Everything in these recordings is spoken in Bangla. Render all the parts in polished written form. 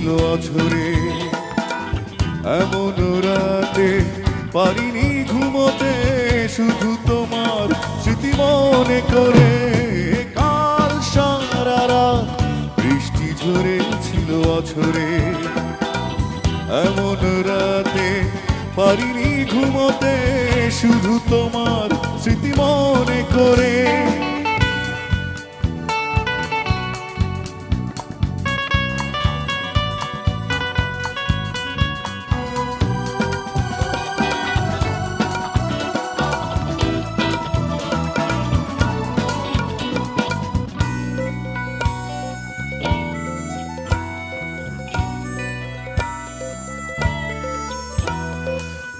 ছিল অঝরে। এমন রাতে পারিনি ঘুমোতে, শুধু তোমার স্মৃতি মনে করে। কাল সারা রাত বৃষ্টি ঝরেছিল অঝরে। এমন রাতে পারিনি ঘুমোতে, শুধু তোমার স্মৃতি মনে করে।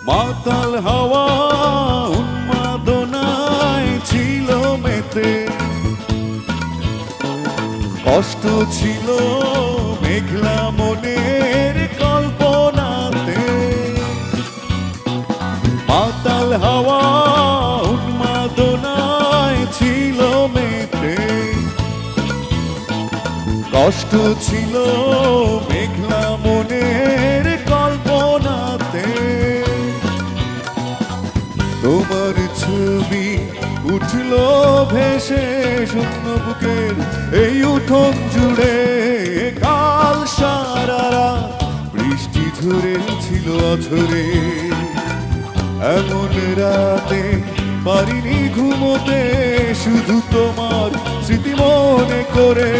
মাতাল হাওয়া উন্মাদনায় ছিল মেতে, কষ্ট ছিল মেঘলা মনের কল্পনাতে। মাতাল হাওয়া উন্মাদনায় ছিল মেতে, কষ্ট ছিল মেঘলা মনের কল্পনাতে। তোমার ছবি উঠলো ভেসে শূন্য বুকের এই উঠোন জুড়ে। কাল সারা রাত বৃষ্টি ঝরেছিল অঝরে। এমন রাতে পারিনি ঘুমোতে, শুধু তোমার স্মৃতি মনে করে।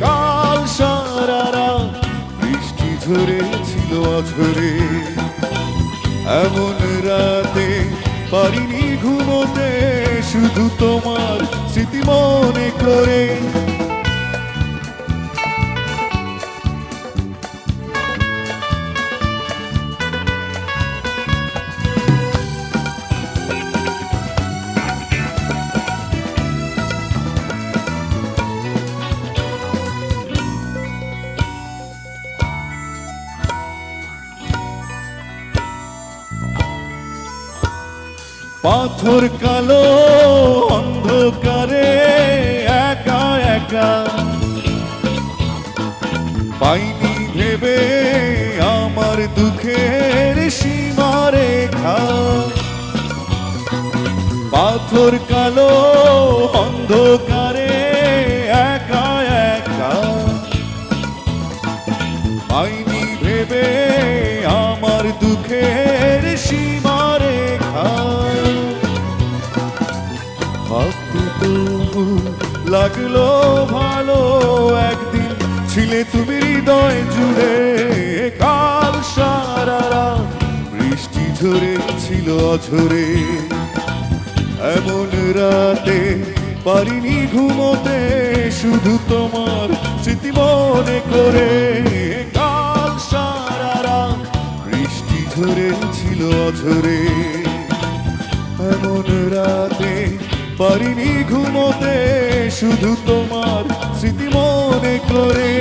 কাল সারা রাত বৃষ্টি ঝরেছিল অঝরে। এমন রাতে পারিনি ঘুমোতে, শুধু তোমার স্মৃতি মনে করে। পাথর কালো অন্ধকারে একা একা, পাইনি ভেবে আমার দুঃখের সীমারেখা। পাথর কালো অন্ধকারে একা একা, পাইনি ভেবে আমার দুঃখের সীমারেখা। ভাবতে তবু লাগলো ভালো, একদিন ছিলে তুমি হৃদয় জুড়ে। কাল সারা রাত বৃষ্টি ঝরেছিল অঝরে। এমন রাতে পারিনি ঘুমোতে, শুধু তোমার স্মৃতি মনে করে। কাল সারা রাত বৃষ্টি ঝরেছিল অঝরে। এমন রাতে পারিনি ঘুমোতে, শুধু তোমার স্মৃতি মনে করে।